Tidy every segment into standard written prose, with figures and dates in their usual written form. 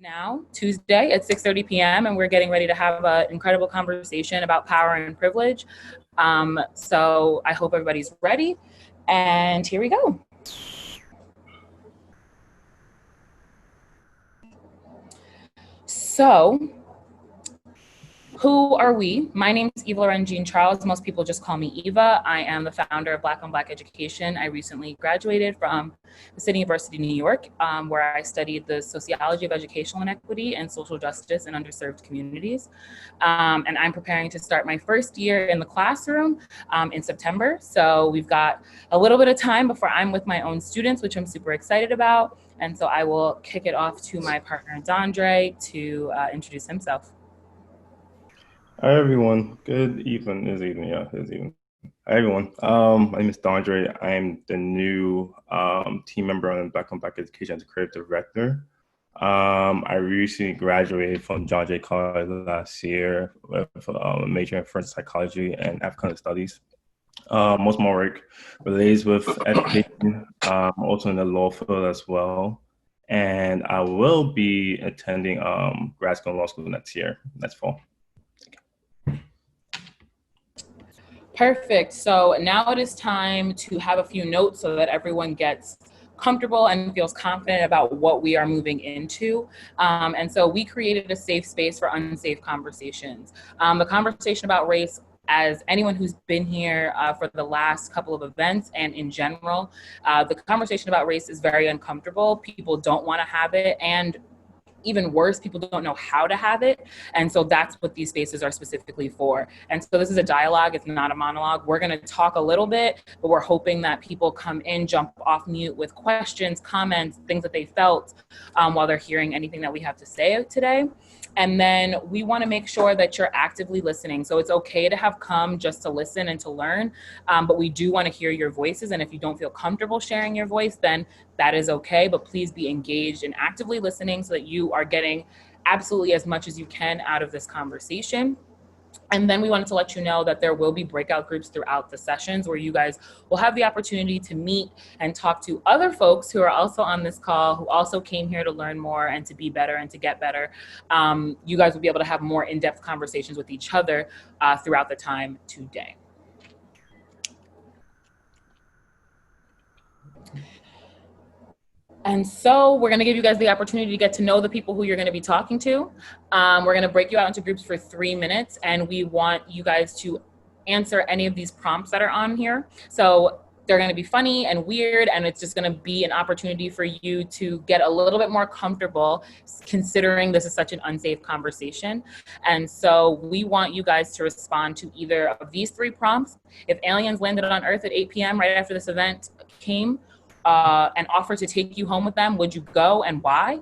Now, Tuesday at 6:30 p.m., and we're getting ready to have an incredible conversation about power and privilege. So I hope everybody's ready, and here we go. So, who are we? My name is Eva Loren Jean Charles. Most people just call me Eva. I am the founder of Black on Black Education. I recently graduated from the City University of New York, where I studied the sociology of educational inequity and social justice in underserved communities. And I'm preparing to start my first year in the classroom in September. So we've got a little bit of time before I'm with my own students, which I'm super excited about. And so I will kick it off to my partner, Dondre, to introduce himself. Hi everyone. Good evening. It's evening, yeah, it's evening. Hi everyone. My name is Dondre. I'm the new team member on Black on Black Education as a creative director. I recently graduated from John Jay College last year with a major in French psychology and African studies. Most of my work relates with education, also in the law field as well. And I will be attending grad school and law school next fall. Perfect. So now it is time to have a few notes so that everyone gets comfortable and feels confident about what we are moving into. And so we created a safe space for unsafe conversations. The conversation about race, as anyone who's been here for the last couple of events and in general, the conversation about race is very uncomfortable. People don't want to have it, and even worse, people don't know how to have it. And so that's what these spaces are specifically for. And so this is a dialogue, it's not a monologue. We're gonna talk a little bit, but we're hoping that people come in, jump off mute with questions, comments, things that they felt while they're hearing anything that we have to say today. And then we wanna make sure that you're actively listening. So it's okay to have come just to listen and to learn, but we do wanna hear your voices. And if you don't feel comfortable sharing your voice, then that is okay, but please be engaged and actively listening so that you are getting absolutely as much as you can out of this conversation. And then we wanted to let you know that there will be breakout groups throughout the sessions where you guys will have the opportunity to meet and talk to other folks who are also on this call, who also came here to learn more and to be better and to get better. You guys will be able to have more in-depth conversations with each other throughout the time today. And so we're going to give you guys the opportunity to get to know the people who you're going to be talking to. We're going to break you out into groups for 3 minutes, and we want you guys to answer any of these prompts that are on here. So they're going to be funny and weird, and it's just going to be an opportunity for you to get a little bit more comfortable considering this is such an unsafe conversation. And so we want you guys to respond to either of these 3 prompts. If aliens landed on Earth at 8 p.m. right after this event came, and offer to take you home with them, would you go and why?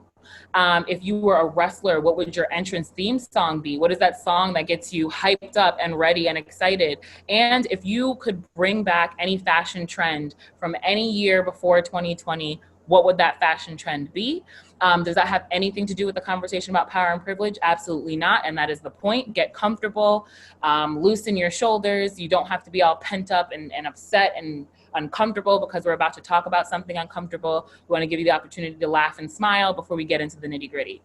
If you were a wrestler, what would your entrance theme song be? What is that song that gets you hyped up and ready and excited? And if you could bring back any fashion trend from any year before 2020, what would that fashion trend be? Does that have anything to do with the conversation about power and privilege? Absolutely not. And that is the point. Get comfortable, loosen your shoulders. You don't have to be all pent up and upset and uncomfortable because we're about to talk about something uncomfortable. We want to give you the opportunity to laugh and smile before we get into the nitty gritty.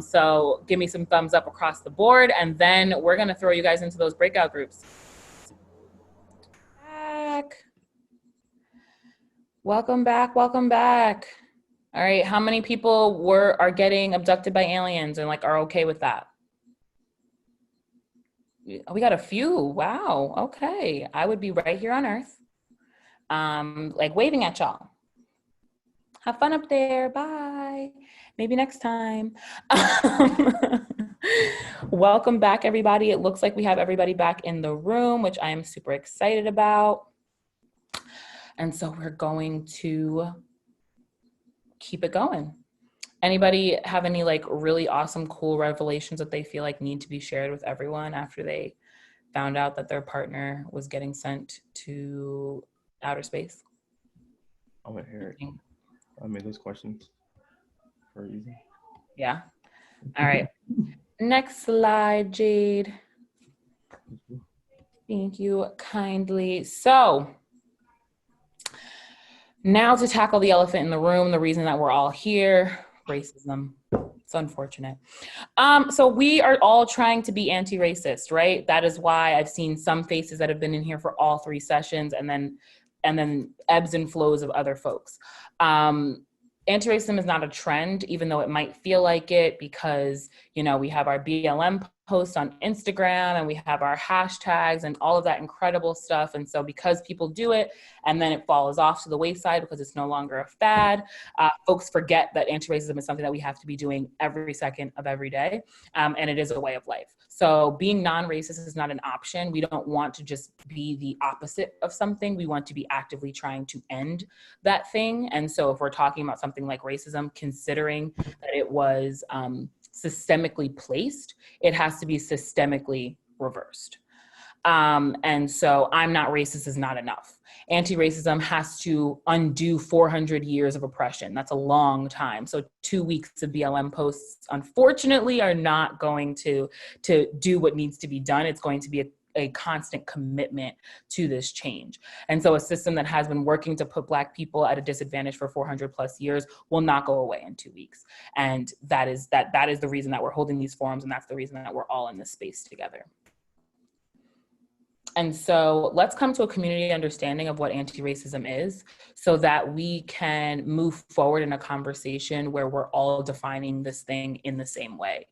So give me some thumbs up across the board, and then we're going to throw you guys into those breakout groups. Welcome back, welcome back. All right, how many people are getting abducted by aliens and like are okay with that? We got a few. Wow, okay. I would be right here on Earth. Like waving at y'all. Have fun up there. Bye. Maybe next time. Welcome back, everybody. It looks like we have everybody back in the room, which I am super excited about. And so we're going to keep it going. Anybody have any like really awesome, cool revelations that they feel like need to be shared with everyone after they found out that their partner was getting sent to outer space? I want to hear it. I made those questions for easy. Yeah. All right. Next slide, Jade. Thank you kindly. So now to tackle the elephant in the room, the reason that we're all here, racism. It's unfortunate. So we are all trying to be anti-racist, right? That is why I've seen some faces that have been in here for all 3 sessions, and then ebbs and flows of other folks. Anti-racism is not a trend, even though it might feel like it, because, you know, we have our BLM posts on Instagram and we have our hashtags and all of that incredible stuff. And so because people do it and then it falls off to the wayside because it's no longer a fad, folks forget that anti-racism is something that we have to be doing every second of every day. And it is a way of life. So being non-racist is not an option. We don't want to just be the opposite of something. We want to be actively trying to end that thing. And so if we're talking about something like racism, considering that it was systemically placed, it has to be systemically reversed. And so I'm not racist is not enough. Anti-racism has to undo 400 years of oppression. That's a long time. So 2 weeks of BLM posts, unfortunately, are not going to do what needs to be done. It's going to be a constant commitment to this change. And so a system that has been working to put Black people at a disadvantage for 400 plus years will not go away in 2 weeks. And that is the reason that we're holding these forums, and that's the reason that we're all in this space together. And so let's come to a community understanding of what anti-racism is so that we can move forward in a conversation where we're all defining this thing in the same way.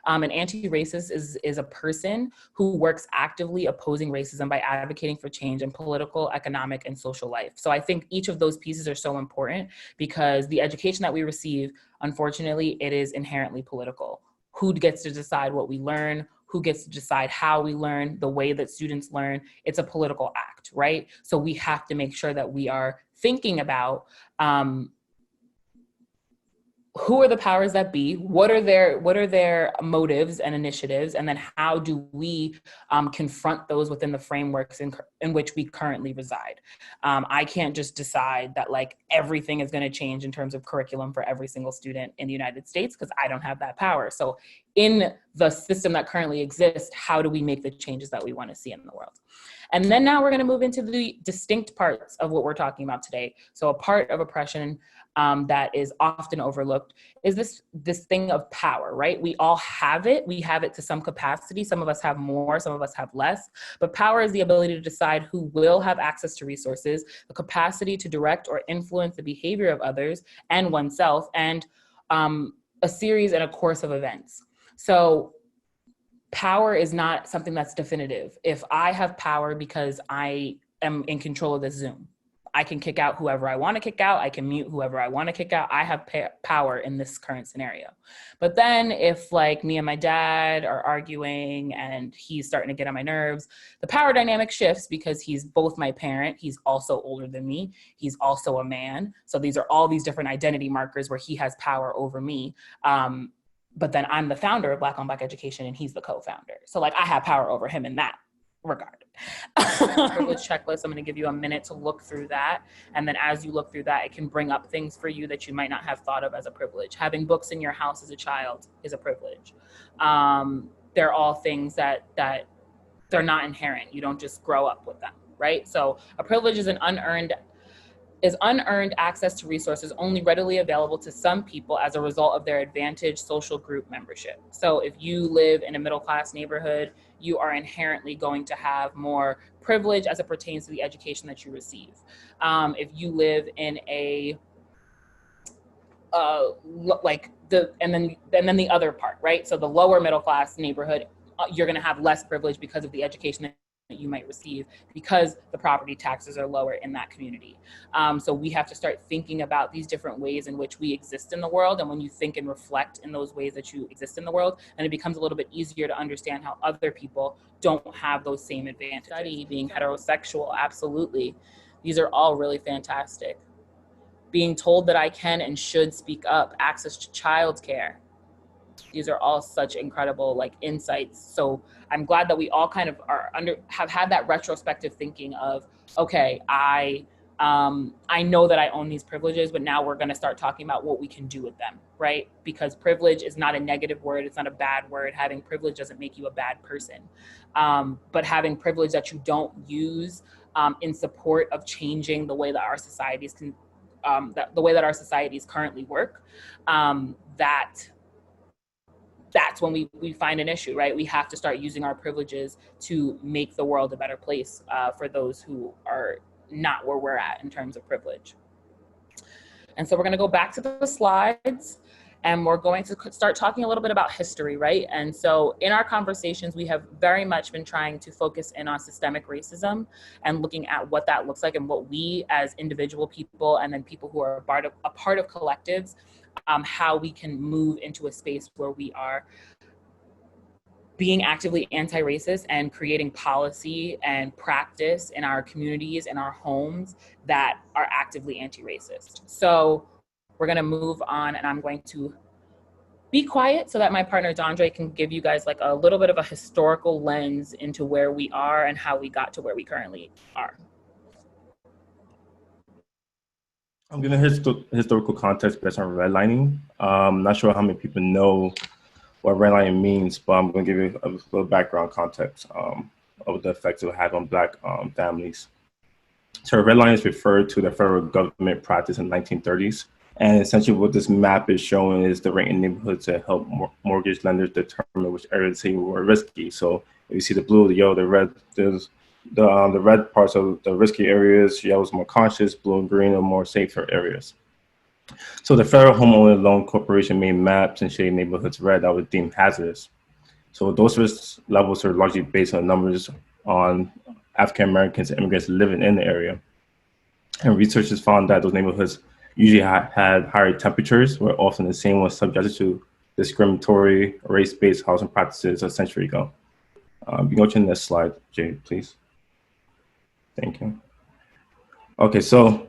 An anti-racist is a person who works actively opposing racism by advocating for change in political, economic, and social life. So I think each of those pieces are so important because the education that we receive, unfortunately, it is inherently political. Who gets to decide what we learn? Who gets to decide how we learn, the way that students learn? It's a political act, right? So we have to make sure that we are thinking about who are the powers that be, what are their motives and initiatives, and then how do we confront those within the frameworks in which we currently reside. I can't just decide that like everything is going to change in terms of curriculum for every single student in the United States because I don't have that power. So in the system that currently exists, how do we make the changes that we want to see in the world? And then now we're going to move into the distinct parts of what we're talking about today. So a part of oppression that is often overlooked is this thing of power, right? We all have it. We have it to some capacity. Some of us have more, some of us have less. But power is the ability to decide who will have access to resources, the capacity to direct or influence the behavior of others and oneself, and a series and a course of events. So power is not something that's definitive. If I have power because I am in control of this Zoom, I can kick out whoever I want to kick out. I can mute whoever I want to kick out. I have power in this current scenario. But then if like me and my dad are arguing and he's starting to get on my nerves, the power dynamic shifts because he's both my parent. He's also older than me. He's also a man. So these are all these different identity markers where he has power over me. But then I'm the founder of Black on Black Education and he's the co-founder. So like I have power over him in that regard. Privilege checklist. I'm going to give you a minute to look through that. And then as you look through that, it can bring up things for you that you might not have thought of as a privilege. Having books in your house as a child is a privilege. They're all things that they're not inherent. You don't just grow up with them, right? So a privilege is unearned access to resources only readily available to some people as a result of their advantaged social group membership. So if you live in a middle-class neighborhood, you are inherently going to have more privilege as it pertains to the education that you receive. If you live in a and then the other part, right? So the lower middle-class neighborhood, you're going to have less privilege because of the education that you might receive because the property taxes are lower in that community. So we have to start thinking about these different ways in which we exist in the world. And when you think and reflect in those ways that you exist in the world, then it becomes a little bit easier to understand how other people don't have those same advantages. Study, being heterosexual, absolutely. These are all really fantastic. Being told that I can and should speak up, access to childcare. These are all such incredible like insights. So I'm glad that we all kind of have had that retrospective thinking of, okay, I know that I own these privileges, but now we're going to start talking about what we can do with them, right? Because privilege is not a negative word. It's not a bad word. Having privilege doesn't make you a bad person. But having privilege that you don't use in support of changing the way that our societies the way that our societies currently work, that that's when we find an issue, right? We have to start using our privileges to make the world a better place for those who are not where we're at in terms of privilege. And so we're going to go back to the slides, and we're going to start talking a little bit about history, right? And so in our conversations, we have very much been trying to focus in on systemic racism and looking at what that looks like and what we as individual people and then people who are a part of collectives, how we can move into a space where we are being actively anti-racist and creating policy and practice in our communities and our homes that are actively anti-racist. So we're gonna move on, and I'm going to be quiet so that my partner Dondre can give you guys like a little bit of a historical lens into where we are and how we got to where we currently are. I'm gonna historical context based on redlining. Not sure how many people know what redlining means, but I'm going to give you a little background context of the effects it will have on Black families. So redlining is referred to the federal government practice in the 1930s. And essentially what this map is showing is the ranking neighborhoods to help mortgage lenders determine which areas they were risky. So if you see the blue, the yellow, the red, there's the red parts of the risky areas, yellow is more conscious, blue and green are more safer areas. So the Federal Homeowner Loan Corporation made maps and shaded neighborhoods red that were deemed hazardous. So those risk levels are largely based on numbers on African Americans and immigrants living in the area. And researchers found that those neighborhoods usually had higher temperatures, were often the same ones subjected to discriminatory race-based housing practices a century ago. You can go to the next slide, Jay, please. Thank you. Okay, so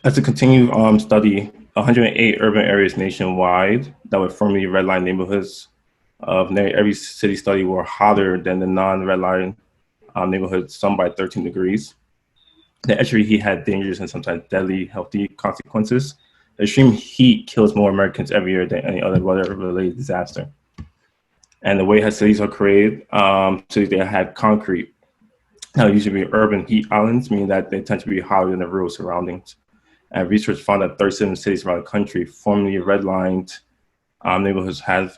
as a continued study, 108 urban areas nationwide that were formerly redline neighborhoods of nearly every city study were hotter than the non-redline neighborhoods, some by 13 degrees. The extreme heat had dangerous and sometimes deadly healthy consequences. Extreme heat kills more Americans every year than any other weather-related disaster. And the way how cities are created, cities that had concrete, usually urban heat islands, meaning that they tend to be hotter than the rural surroundings. And research found that 37 cities around the country, formerly redlined neighborhoods, had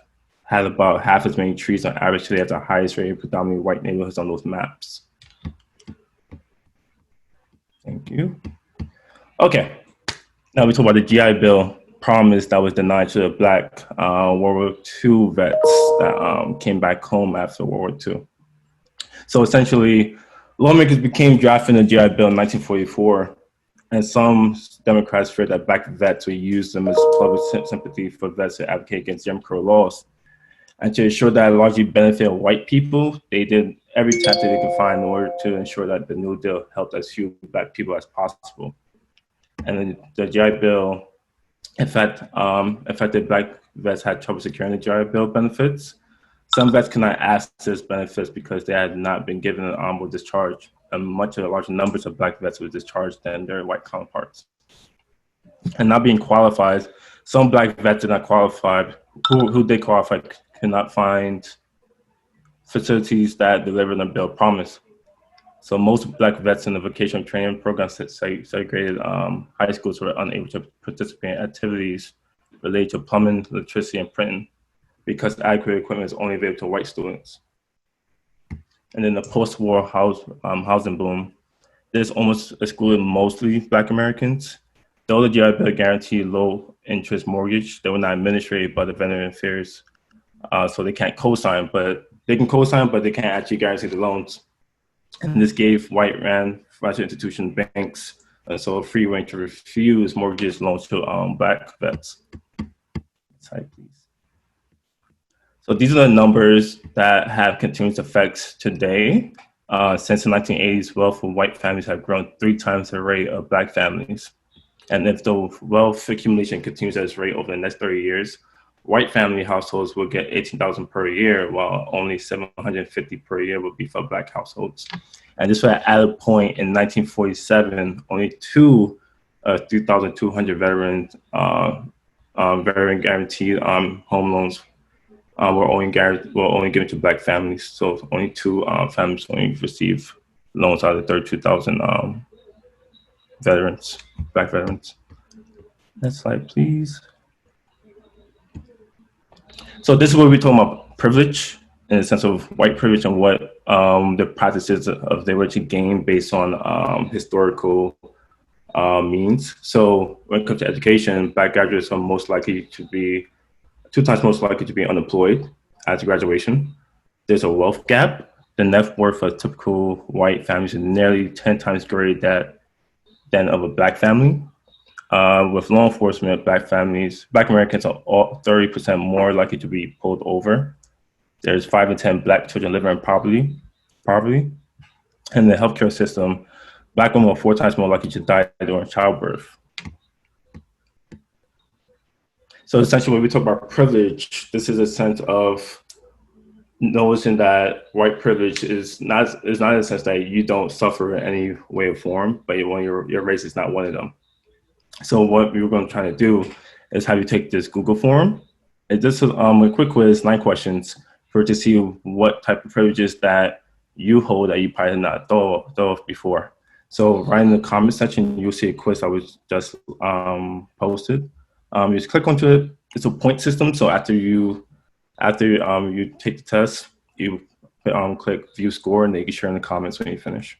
about half as many trees on average today as the highest rated predominantly white neighborhoods on those maps. Thank you. Okay, now we talk about the GI Bill promise that was denied to the Black World War II vets that came back home after World War II. So essentially, lawmakers became drafting the GI Bill in 1944. And some Democrats feared that Black vets would use them as public sympathy for vets to advocate against Jim Crow laws. And to ensure that it largely benefited white people, they did every tactic they could find in order to ensure that the New Deal helped as few Black people as possible. And then the GI Bill, in fact, affected Black vets had trouble securing the GI Bill benefits. Some vets could not access benefits because they had not been given an honorable discharge. And much of the larger numbers of Black vets were discharged than their white counterparts. And not being qualified, some Black vets did not qualify, who did qualify could not find facilities that delivered the bill promise. So most Black vets in the vocational training program segregated high schools were unable to participate in activities related to plumbing, electricity, and printing because adequate equipment is only available to white students. And then the post-war housing boom, this almost excluded mostly Black Americans. Though the GI Bill guaranteed low-interest mortgage, they were not administrated by the Veteran Affairs, so they can't co-sign, but they can co-sign, but they can't actually guarantee the loans. And this gave white-run financial institution banks so a free rein to refuse mortgage loans to Black vets. Slide, please. So these are the numbers that have continuous effects today. Since the 1980s, wealth of white families have grown 3 times the rate of Black families. And if the wealth accumulation continues at this rate over the next 30 years, white family households will get $18,000 per year, while only $750 per year will be for Black households. And this was at a point in 1947, only 3,200 veteran guaranteed home loans were only given to Black families. So only 2 families only receive loans out of the 32,000 veterans, Black veterans. Next slide, please. So this is where we're talking about privilege in the sense of white privilege and what the practices of they were to gain based on historical means. So when it comes to education, Black graduates are most likely to be 2 times most likely to be unemployed at graduation. There's a wealth gap. The net worth of typical white families is nearly 10 times greater than of a Black family. With law enforcement, Black Americans are 30% more likely to be pulled over. There's 5 in 10 Black children living in poverty. In the healthcare system, Black women are 4 times more likely to die during childbirth. So essentially, when we talk about privilege, this is a sense of noticing that white privilege is not in a sense that you don't suffer in any way or form, but when your race is not one of them. So what we were going to try to do is have you take this Google form. It's just a quick quiz, 9 questions, for to see what type of privileges that you hold that you probably not thought of before. So right in the comment section, you'll see a quiz I was just posted. You just click onto it. It's a point system. So after you take the test, you click view score, and then you can share in the comments when you finish.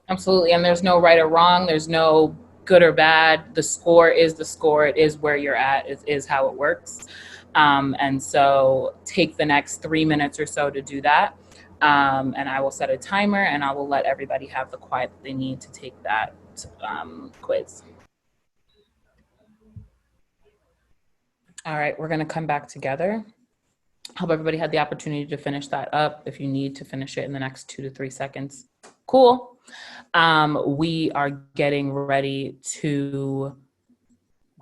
Absolutely, and there's no right or wrong. There's no good or bad. The score is the score. It is where you're at. It is how it works. And so take the next 3 minutes or so to do that. And I will set a timer, and I will let everybody have the quiet that they need to take that quiz. All right, we're going to come back together. Hope everybody had the opportunity to finish that up. If you need to finish it in the next 2 to 3 seconds, cool. We are getting ready to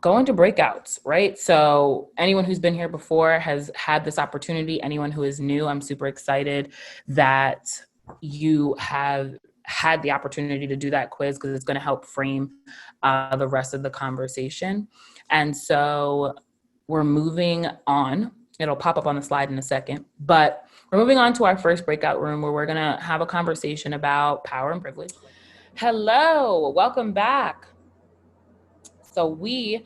go into breakouts, right? So anyone who's been here before has had this opportunity. Anyone who is new, I'm super excited that you have had the opportunity to do that quiz, because it's going to help frame the rest of the conversation. And so we're moving on. It'll pop up on the slide in a second, but we're moving on to our first breakout room, where we're going to have a conversation about power and privilege. Hello, welcome back. So we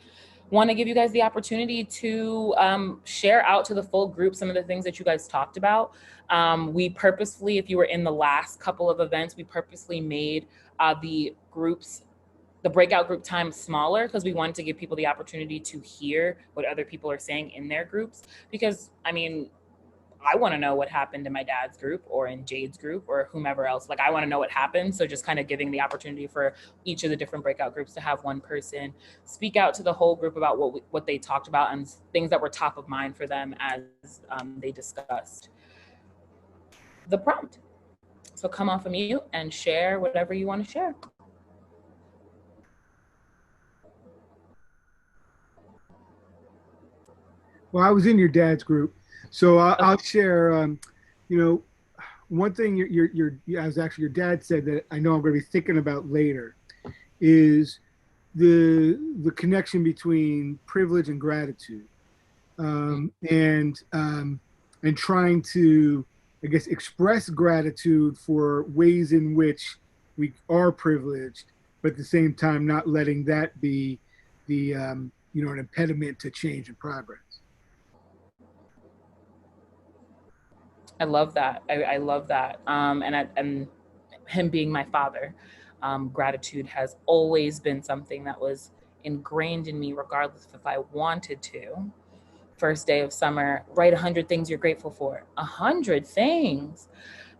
want to give you guys the opportunity to share out to the full group some of the things that you guys talked about. We purposefully, if you were in the last couple of events, we purposely made the breakout group time smaller, because we wanted to give people the opportunity to hear what other people are saying in their groups. Because, I mean, I want to know what happened in my dad's group or in Jade's group or whomever else. Like, I want to know what happened. So just kind of giving the opportunity for each of the different breakout groups to have one person speak out to the whole group about what they talked about and things that were top of mind for them as they discussed the prompt. So come off of mute and share whatever you want to share. Well, I was in your dad's group, so I'll share. One thing as actually your dad said that I know I'm going to be thinking about later is the connection between privilege and gratitude, and trying to, I guess, express gratitude for ways in which we are privileged, but at the same time not letting that be the an impediment to change and progress. I love that. I love that. And him being my father, gratitude has always been something that was ingrained in me, regardless if I wanted to. First day of summer, write 100 things you're grateful for. 100 things.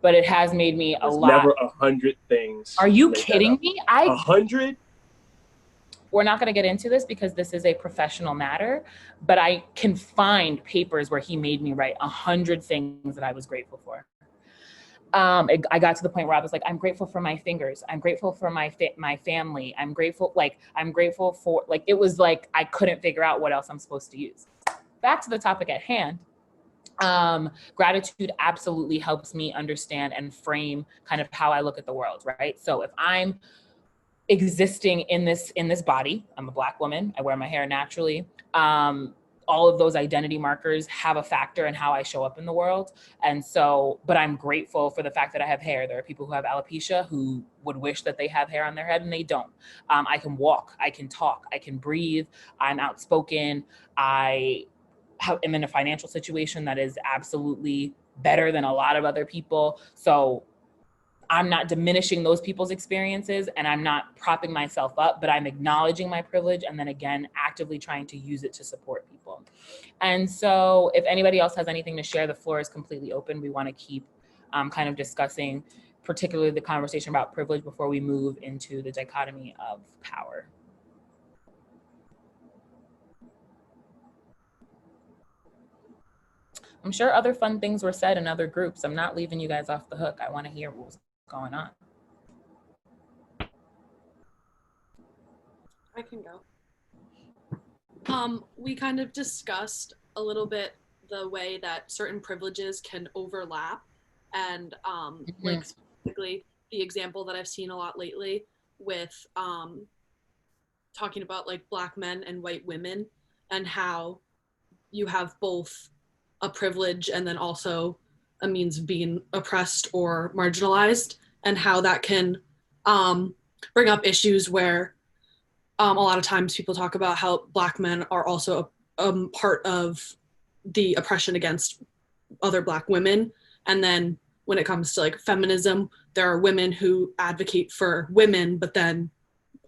But it has made me a lot. Never 100 things. Are you kidding me? 100? We're not going to get into this because this is a professional matter, but I can find papers where he made me write 100 things that I was grateful for. I got to the point where I was like, I'm grateful for my fingers. I'm grateful for my family. I'm grateful for, it was like, I couldn't figure out what else I'm supposed to use. Back to the topic at hand. Gratitude absolutely helps me understand and frame kind of how I look at the world, right? So if I'm existing in this body, I'm a Black woman, I wear my hair naturally, all of those identity markers have a factor in how I show up in the world. And so, but I'm grateful for the fact that I have hair. There are people who have alopecia who would wish that they have hair on their head and they don't. I can walk, I can talk, I can breathe, I'm outspoken, I am in a financial situation that is absolutely better than a lot of other people. So I'm not diminishing those people's experiences and I'm not propping myself up, but I'm acknowledging my privilege and then again, actively trying to use it to support people. And so if anybody else has anything to share, the floor is completely open. We want to keep kind of discussing particularly the conversation about privilege before we move into the dichotomy of power. I'm sure other fun things were said in other groups. I'm not leaving you guys off the hook. I want to hear what's going on. I can go. We kind of discussed a little bit the way that certain privileges can overlap, and like specifically the example that I've seen a lot lately with talking about like Black men and white women and how you have both a privilege and then also a means of being oppressed or marginalized, and how that can bring up issues where a lot of times people talk about how Black men are also a part of the oppression against other Black women. And then when it comes to like feminism, there are women who advocate for women, but then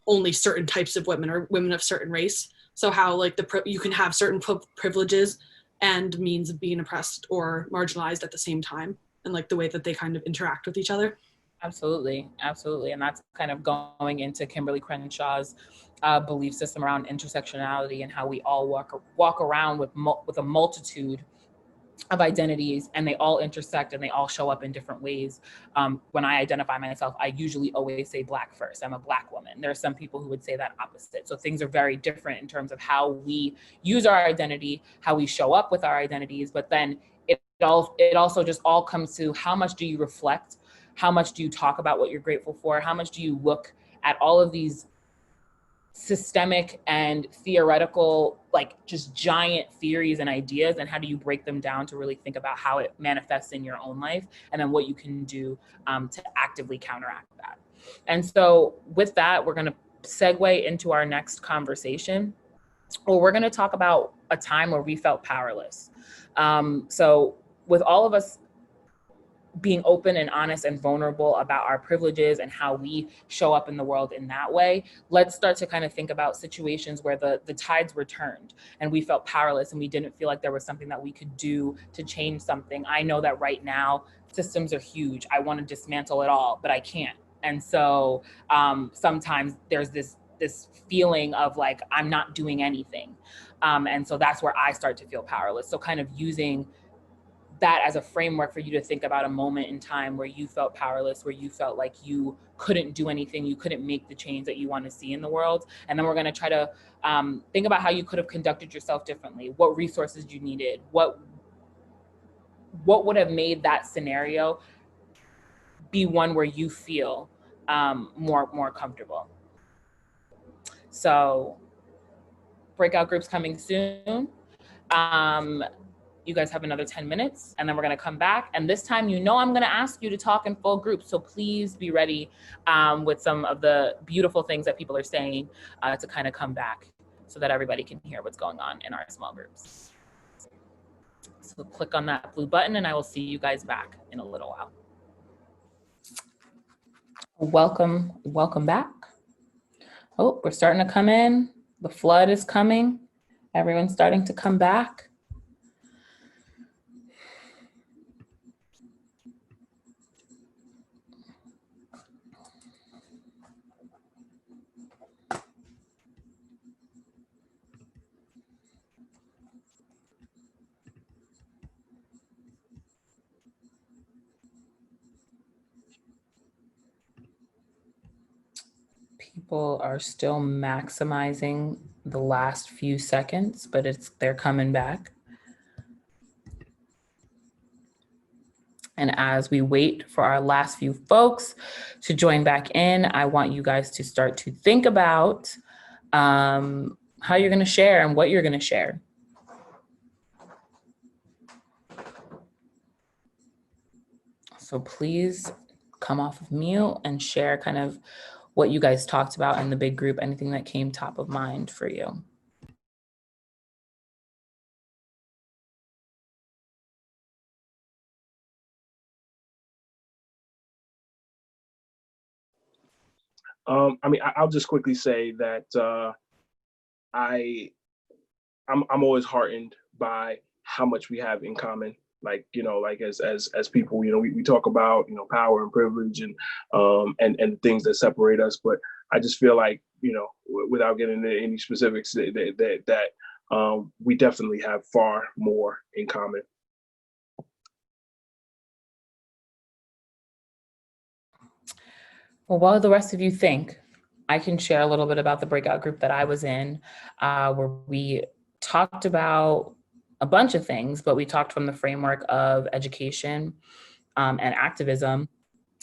only certain types of women or women of certain race. So how like you can have certain privileges and means of being oppressed or marginalized at the same time, and like the way that they kind of interact with each other. Absolutely, absolutely. And that's kind of going into Kimberly Crenshaw's belief system around intersectionality and how we all walk around with a multitude of identities, and they all intersect and they all show up in different ways. When I identify myself, I usually always say Black first. I'm a Black woman. There are some people who would say that opposite. So things are very different in terms of how we use our identity, how we show up with our identities, but then it also just all comes to how much do you reflect, how much do you talk about what you're grateful for, how much do you look at all of these systemic and theoretical, like just giant theories and ideas, and how do you break them down to really think about how it manifests in your own life, and then what you can do to actively counteract that. And so with that, we're going to segue into our next conversation, where we're going to talk about a time where we felt powerless. So with all of us being open and honest and vulnerable about our privileges and how we show up in the world in that way, let's start to kind of think about situations where the tides were turned and we felt powerless and we didn't feel like there was something that we could do to change something. I know that right now systems are huge. I want to dismantle it all, but I can't. And so sometimes there's this feeling of like, I'm not doing anything. And so that's where I start to feel powerless. So kind of using that as a framework for you to think about a moment in time where you felt powerless, where you felt like you couldn't do anything, you couldn't make the change that you want to see in the world. And then we're going to try to think about how you could have conducted yourself differently, what resources you needed, what would have made that scenario be one where you feel more comfortable. So breakout groups coming soon. You guys have another 10 minutes and then we're gonna come back. And this time, I'm gonna ask you to talk in full group. So please be ready with some of the beautiful things that people are saying to kind of come back so that everybody can hear what's going on in our small groups. So click on that blue button and I will see you guys back in a little while. Welcome back. Oh, we're starting to come in. The flood is coming. Everyone's starting to come back. People are still maximizing the last few seconds, but they're coming back. And as we wait for our last few folks to join back in, I want you guys to start to think about how you're going to share and what you're going to share. So please come off of mute and share kind of what you guys talked about in the big group, anything that came top of mind for you. I mean, I'll just quickly say that I'm always heartened by how much we have in common. Like, you know, like as people, you know, we talk about, you know, power and privilege and things that separate us. But I just feel like, you know, without getting into any specifics, that we definitely have far more in common. Well, while the rest of you think, I can share a little bit about the breakout group that I was in, where we talked about a bunch of things, but we talked from the framework of education and activism.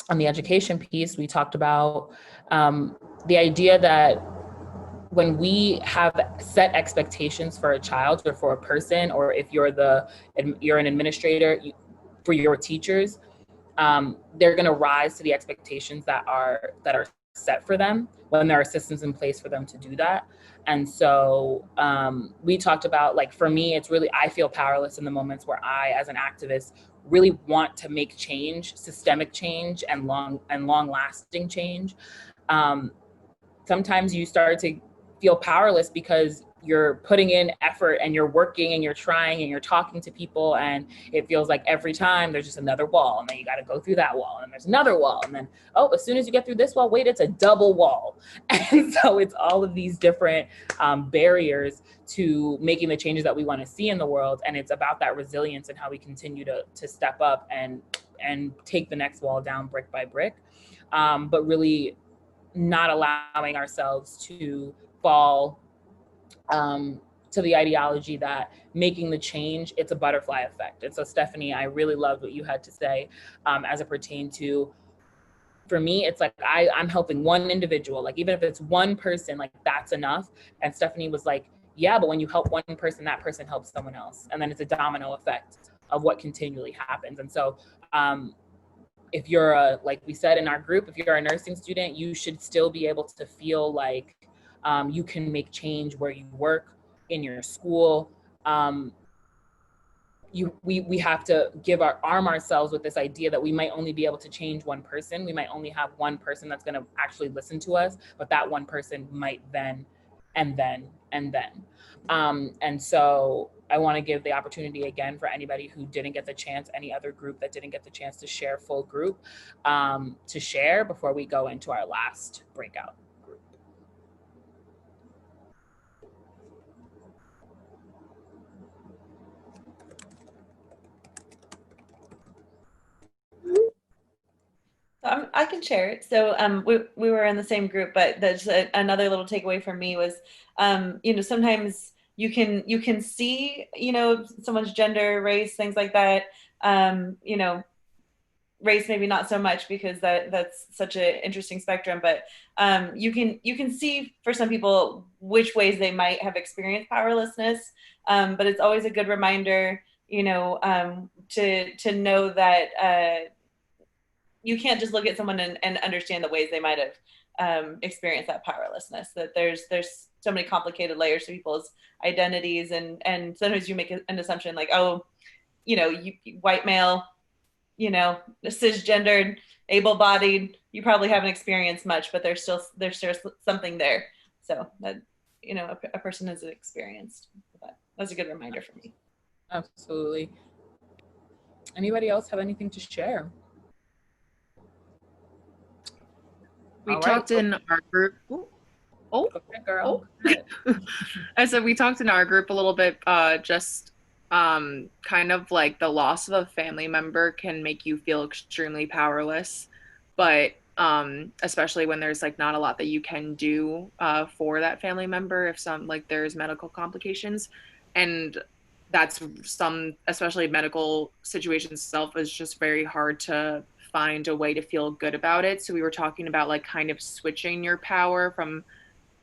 On the education piece, we talked about the idea that when we have set expectations for a child or for a person, or if you're an administrator for your teachers, they're going to rise to the expectations that are set for them when there are systems in place for them to do that. And so we talked about, like, for me, it's really, I feel powerless in the moments where I, as an activist, really want to make change, systemic change, and long lasting change. Sometimes you start to feel powerless because you're putting in effort and you're working and you're trying and you're talking to people, and it feels like every time there's just another wall, and then you got to go through that wall, and there's another wall, and then, oh, as soon as you get through this wall, wait, it's a double wall. And so it's all of these different barriers to making the changes that we want to see in the world. And it's about that resilience and how we continue to step up and take the next wall down brick by brick, but really not allowing ourselves to fall to the ideology that making the change, it's a butterfly effect. And so, Stephanie, I really loved what you had to say as it pertained to, for me, it's like I'm helping one individual, like even if it's one person, like that's enough. And Stephanie was like, yeah, but when you help one person, that person helps someone else. And then it's a domino effect of what continually happens. And so if you're like we said in our group, if you're a nursing student, you should still be able to feel like you can make change where you work, in your school. We have to arm ourselves with this idea that we might only be able to change one person. We might only have one person that's going to actually listen to us, but that one person might then. And so I want to give the opportunity again for anybody who didn't get the chance, any other group that didn't get the chance to share full group, to share before we go into our last breakout group. I can share it. So we were in the same group, but there's another little takeaway for me was, you know, sometimes you can see, you know, someone's gender, race, things like that. You know, race maybe not so much because that's such an interesting spectrum, but you can see for some people which ways they might have experienced powerlessness. But it's always a good reminder, you know, to know that you can't just look at someone and understand the ways they might have experienced that powerlessness, that there's so many complicated layers to people's identities, and sometimes you make an assumption like, oh, you know, you white male, you know, cisgendered, able-bodied, you probably haven't experienced much, but there's still something there. So that, you know, a person has experienced. But that's a good reminder for me. Absolutely. Anybody else have anything to share? We talked in our group. Oh, okay, girl. Oh. I said we talked in our group a little bit, just kind of like the loss of a family member can make you feel extremely powerless, but especially when there's like not a lot that you can do for that family member if there's medical complications, and that's especially medical situations itself is just very hard to find a way to feel good about it. So we were talking about like kind of switching your power from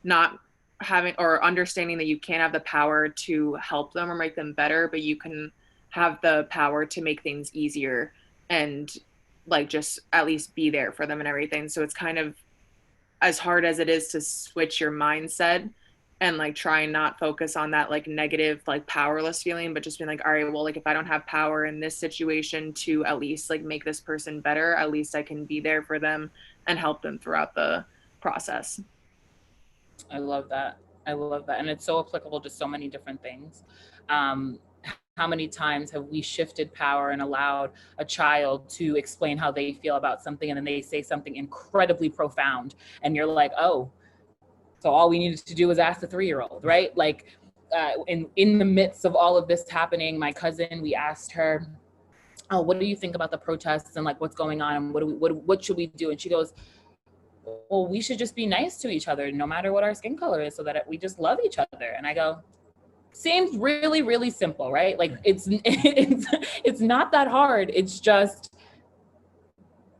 not having or understanding that you can't have the power to help them or make them better, but you can have the power to make things easier and like just at least be there for them and everything. So it's kind of as hard as it is to switch your mindset and like try and not focus on that like negative like powerless feeling, but just being like, all right, well, like if I don't have power in this situation to at least like make this person better, at least I can be there for them and help them throughout the process. I love that. I love that. And it's so applicable to so many different things. How many times have we shifted power and allowed a child to explain how they feel about something, and then they say something incredibly profound, and you're like, oh, so all we needed to do was ask the 3-year-old, right? Like, in the midst of all of this happening, my cousin, we asked her, oh, what do you think about the protests and like what's going on, and what should we do? And she goes, well, we should just be nice to each other no matter what our skin color is, so that we just love each other. And I go, seems really, really simple, right? Like it's not that hard. It's just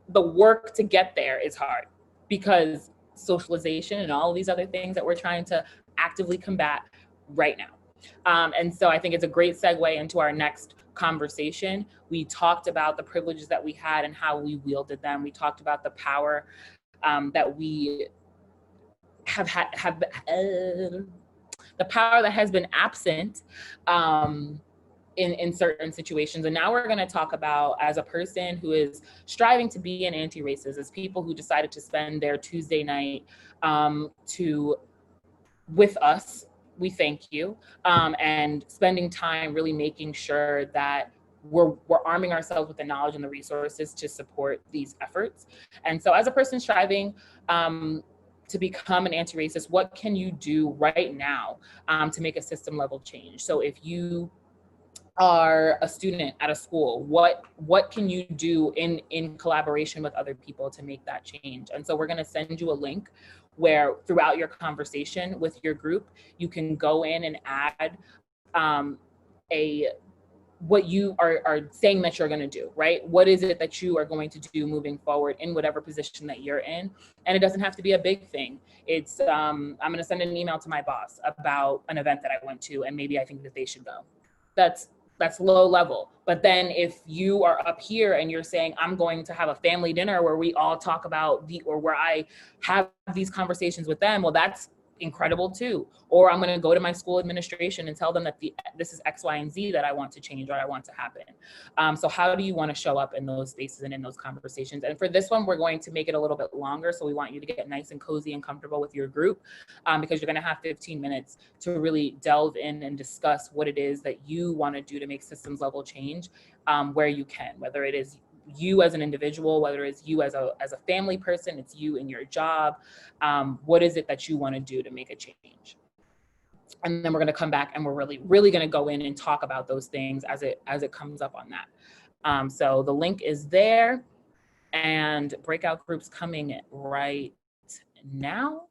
the work to get there is hard, because socialization and all of these other things that we're trying to actively combat right now. And so I think it's a great segue into our next conversation. We talked about the privileges that we had and how we wielded them. We talked about the power that we have the power that has been absent in certain situations. And now we're going to talk about, as a person who is striving to be an anti-racist, as people who decided to spend their Tuesday night with us, we thank you, and spending time really making sure that we're arming ourselves with the knowledge and the resources to support these efforts. And so as a person striving to become an anti-racist, what can you do right now to make a system level change? So if you are a student at a school, what can you do in collaboration with other people to make that change? And so we're going to send you a link where throughout your conversation with your group, you can go in and add what you are saying that you're going to do, right? What is it that you are going to do moving forward in whatever position that you're in? And it doesn't have to be a big thing. It's, I'm going to send an email to my boss about an event that I went to, and maybe I think that they should go. That's low level. But then if you are up here and you're saying, I'm going to have a family dinner where we all talk about or where I have these conversations with them, well, that's incredible too. Or I'm going to go to my school administration and tell them that this is X, Y, and Z that I want to change or I want to happen. So how do you want to show up in those spaces and in those conversations? And for this one, we're going to make it a little bit longer. So we want you to get nice and cozy and comfortable with your group, because you're going to have 15 minutes to really delve in and discuss what it is that you want to do to make systems level change where you can, whether it is you as an individual, whether it's you as a family person, it's you in your job. What is it that you want to do to make a change? And then we're going to come back and we're really, really going to go in and talk about those things as it comes up on that. So the link is there, and breakout groups coming right now.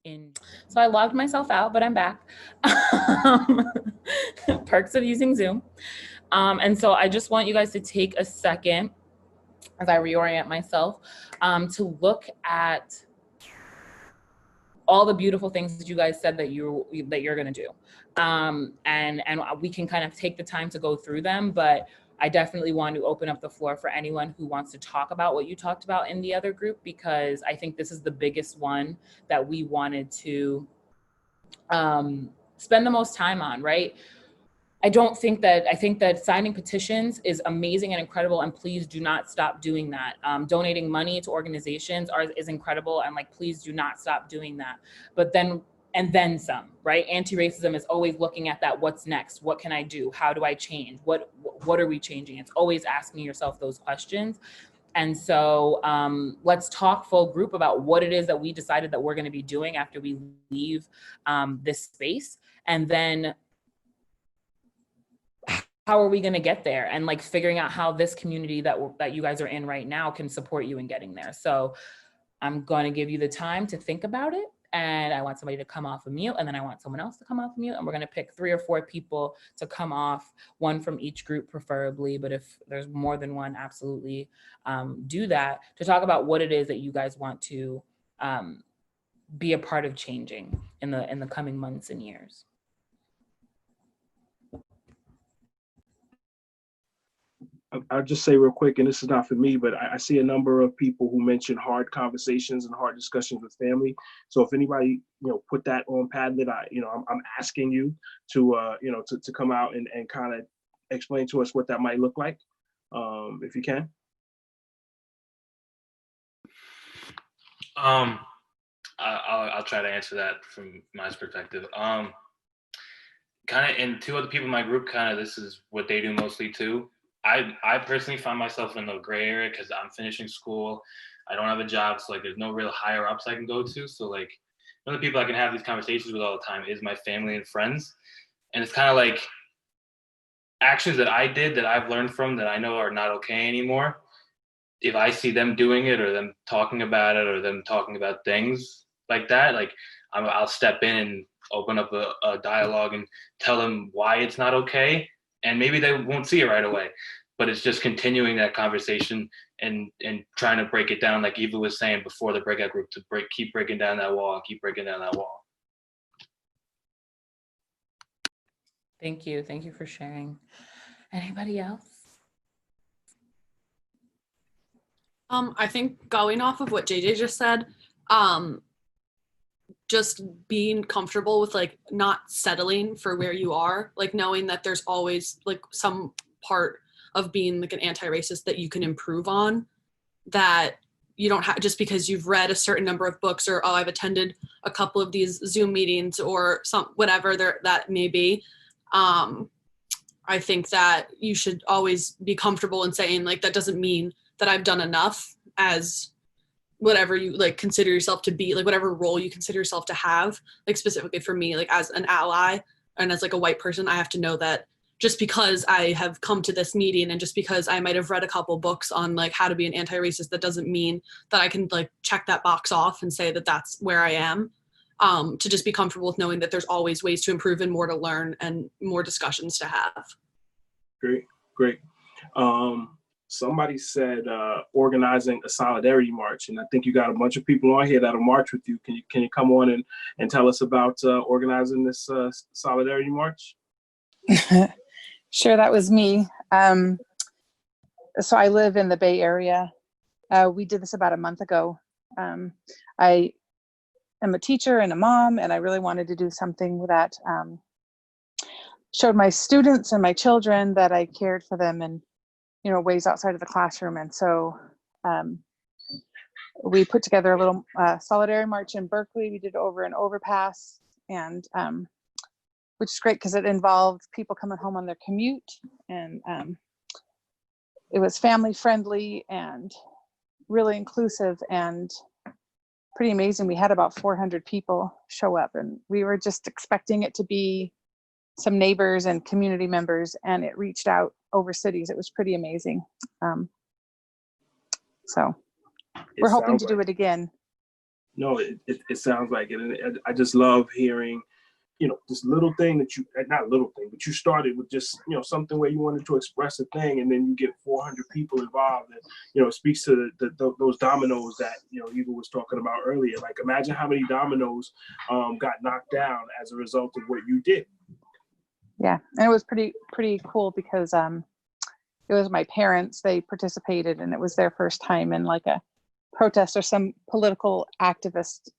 So I logged myself out, but I'm back. Perks of using Zoom. And so I just want you guys to take a second as I reorient myself to look at all the beautiful things that you guys said that you're going to do. And we can kind of take the time to go through them, but I definitely want to open up the floor for anyone who wants to talk about what you talked about in the other group, because I think this is the biggest one that we wanted to spend the most time on, right? I think that signing petitions is amazing and incredible, and please do not stop doing that. Donating money to organizations is incredible, and like, please do not stop doing that. But then some, right? Anti-racism is always looking at that. What's next? What can I do? How do I change? What are we changing? It's always asking yourself those questions. And so let's talk full group about what it is that we decided that we're going to be doing after we leave this space, and then how are we going to get there, and like figuring out how this community that you guys are in right now can support you in getting there. So I'm going to give you the time to think about it, and I want somebody to come off of mute, and then I want someone else to come off of mute, and we're going to pick 3 or 4 people to come off, one from each group preferably, but if there's more than one, absolutely do that, to talk about what it is that you guys want to be a part of changing in the coming months and years. I'll just say real quick, and this is not for me, but I see a number of people who mention hard conversations and hard discussions with family. So if anybody, put that on Padlet, I'm asking you to, to come out and kind of explain to us what that might look like, if you can. I'll try to answer that from my perspective. Kind of, and two other people in my group, kind of this is what they do mostly too. I personally find myself in the gray area because I'm finishing school. I don't have a job, so like there's no real higher ups I can go to. So like one of the people I can have these conversations with all the time is my family and friends. And it's kind of like actions that I did that I've learned from that I know are not okay anymore. If I see them doing it or them talking about it or them talking about things like that, like I'll step in and open up a dialogue and tell them why it's not okay. And maybe they won't see it right away, but it's just continuing that conversation and trying to break it down, like Eva was saying before the breakout group, to keep breaking down that wall and keep breaking down that wall. Thank you. Thank you for sharing. Anybody else? I think going off of what JJ just said, just being comfortable with like not settling for where you are, like knowing that there's always like some part of being like an anti-racist that you can improve on, that you don't have just because you've read a certain number of books or, oh, I've attended a couple of these Zoom meetings or some whatever that may be. I think that you should always be comfortable in saying like, that doesn't mean that I've done enough as whatever you like consider yourself to be, like whatever role you consider yourself to have. Like specifically for me, like as an ally and as like a white person, I have to know that just because I have come to this meeting and just because I might have read a couple books on like how to be an anti-racist, that doesn't mean that I can like check that box off and say that that's where I am. To just be comfortable with knowing that there's always ways to improve and more to learn and more discussions to have. Great. Somebody said organizing a solidarity march, and I think you got a bunch of people on here that'll march with you. Can you come on and tell us about organizing this solidarity march? Sure, that was me. So I live in the Bay Area. We did this about a month ago. I am a teacher and a mom, and I really wanted to do something that showed my students and my children that I cared for them in, you know, ways outside of the classroom. And so we put together a little solidarity march in Berkeley. We did it over an overpass, and which is great because it involved people coming home on their commute, and it was family friendly and really inclusive and pretty amazing. We had about 400 people show up, and we were just expecting it to be some neighbors and community members, and it reached out over cities. It was pretty amazing. So we're hoping to do it again. No, it sounds like it. And I just love hearing, you know, this little thing that you, not little thing, but you started with just, you know, something where you wanted to express a thing, and then you get 400 people involved, and, you know, it speaks to those dominoes that, you know, Eva was talking about earlier. Like, imagine how many dominoes got knocked down as a result of what you did. Yeah, and it was pretty cool because it was my parents. They participated, and it was their first time in like a protest or some political activist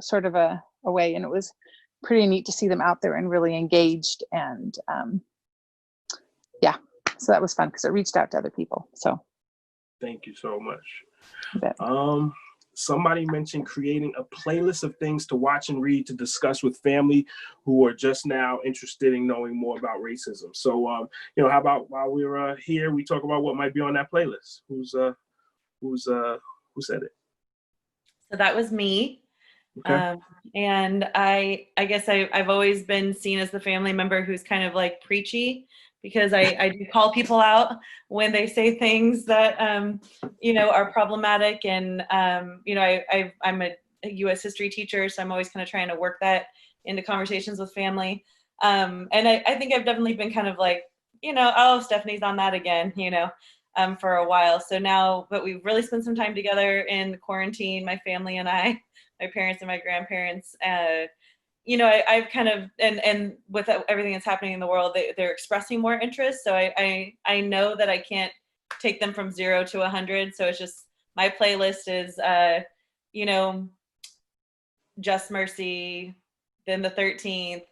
sort of a way, and it was pretty neat to see them out there and really engaged. And yeah, so that was fun because it reached out to other people. So thank you so much. Somebody mentioned creating a playlist of things to watch and read to discuss with family who are just now interested in knowing more about racism. So, you know, how about while we're here, we talk about what might be on that playlist? Who said it? So that was me. Okay. And I guess I've always been seen as the family member who's kind of like preachy, because I do call people out when they say things that, you know, are problematic. And, you know, I'm a U.S. history teacher, so I'm always kind of trying to work that into conversations with family. And I think I've definitely been kind of like, you know, oh, Stephanie's on that again, you know, for a while. So now, but we've really spent some time together in quarantine, my family and I, my parents and my grandparents. You know, I've kind of, and with everything that's happening in the world, they're expressing more interest. So I know that I can't take them from 0 to 100. So it's just, my playlist is, you know, Just Mercy, then the 13th,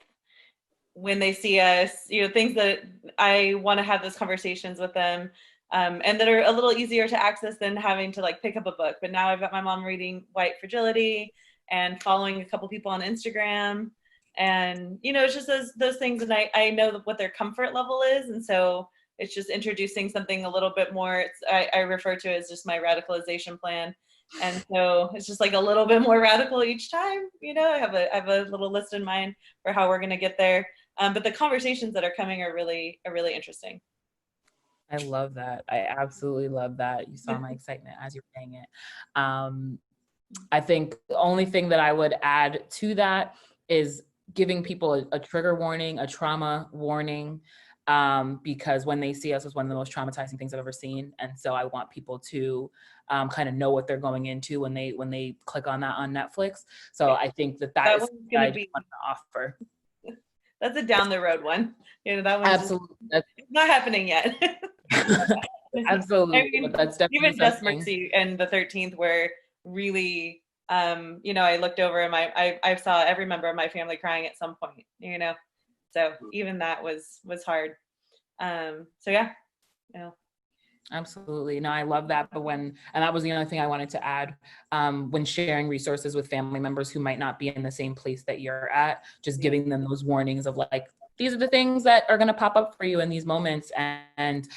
When They See Us, you know, things that I want to have those conversations with them, and that are a little easier to access than having to like pick up a book. But now I've got my mom reading White Fragility, and following a couple people on Instagram. And, you know, it's just those things. And I know what their comfort level is. And so it's just introducing something a little bit more. I refer to it as just my radicalization plan. And so it's just like a little bit more radical each time. You know, I have a little list in mind for how we're going to get there. But the conversations that are coming are really interesting. I love that. I absolutely love that. You saw my excitement as you're saying it. I think the only thing that I would add to that is giving people a trigger warning, a trauma warning, because when they see us, it's one of the most traumatizing things I've ever seen. And so I want people to kind of know what they're going into when they click on that on Netflix. So I think that is what I just want to offer. That's a down the road one. You know, that one's absolutely it's not happening yet. Absolutely. I mean, but that's definitely even Just Mercy and the 13th were really, you know, I looked over and I saw every member of my family crying at some point, you know, so even that was hard. So yeah, you know. Absolutely. No, I love that. But and that was the other thing I wanted to add, when sharing resources with family members who might not be in the same place that you're at, just giving them those warnings of like, these are the things that are going to pop up for you in these moments, and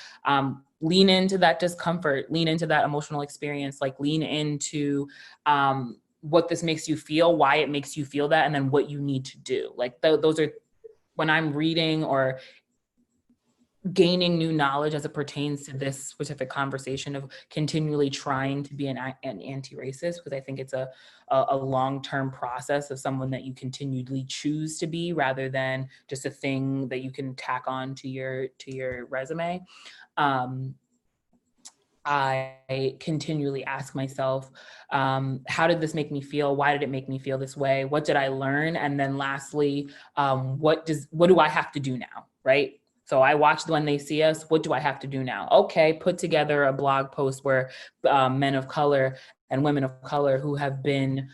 lean into that discomfort, lean into that emotional experience, like lean into what this makes you feel, why it makes you feel that, and then what you need to do. Like those are, when I'm reading or gaining new knowledge as it pertains to this specific conversation of continually trying to be an anti-racist, because I think it's a long-term process of someone that you continually choose to be rather than just a thing that you can tack on to your resume. I continually ask myself, how did this make me feel? Why did it make me feel this way? What did I learn? And then lastly, what do I have to do now, right? So I watched When They See Us. What do I have to do now? Okay, put together a blog post where men of color and women of color who have been,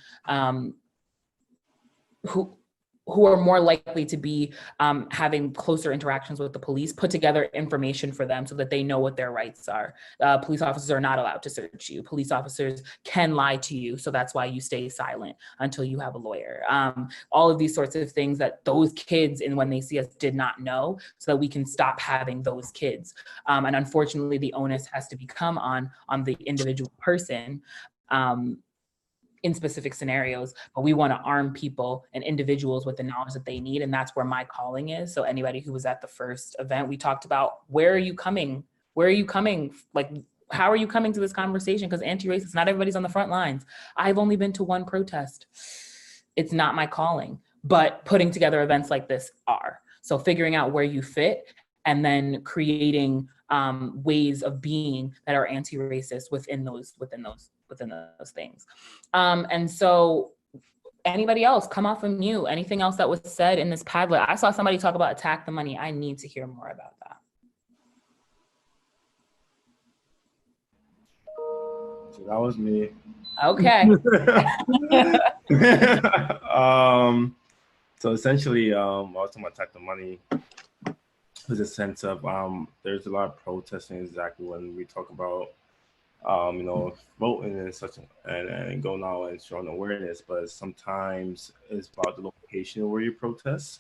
who are more likely to be having closer interactions with the police, put together information for them so that they know what their rights are. Police officers are not allowed to search you. Police officers can lie to you, so that's why you stay silent until you have a lawyer. All of these sorts of things that those kids in When They See Us did not know, so that we can stop having those kids. And unfortunately, the onus has to become on the individual person. In specific scenarios, but we want to arm people and individuals with the knowledge that they need. And that's where my calling is. So anybody who was at the first event, we talked about, where are you coming? Where are you coming? Like, how are you coming to this conversation? Because anti-racist, not everybody's on the front lines. I've only been to one protest. It's not my calling, but putting together events like this are. So figuring out where you fit and then creating ways of being that are anti-racist within those things. And so anybody else, come off of mute. Anything else that was said in this Padlet? I saw somebody talk about attack the money. I need to hear more about that. So that was me. Okay. So essentially, I was talking about attack the money. There's a sense of there's a lot of protesting exactly when we talk about you know, voting and such, and going out and showing awareness, but sometimes it's about the location where you protest.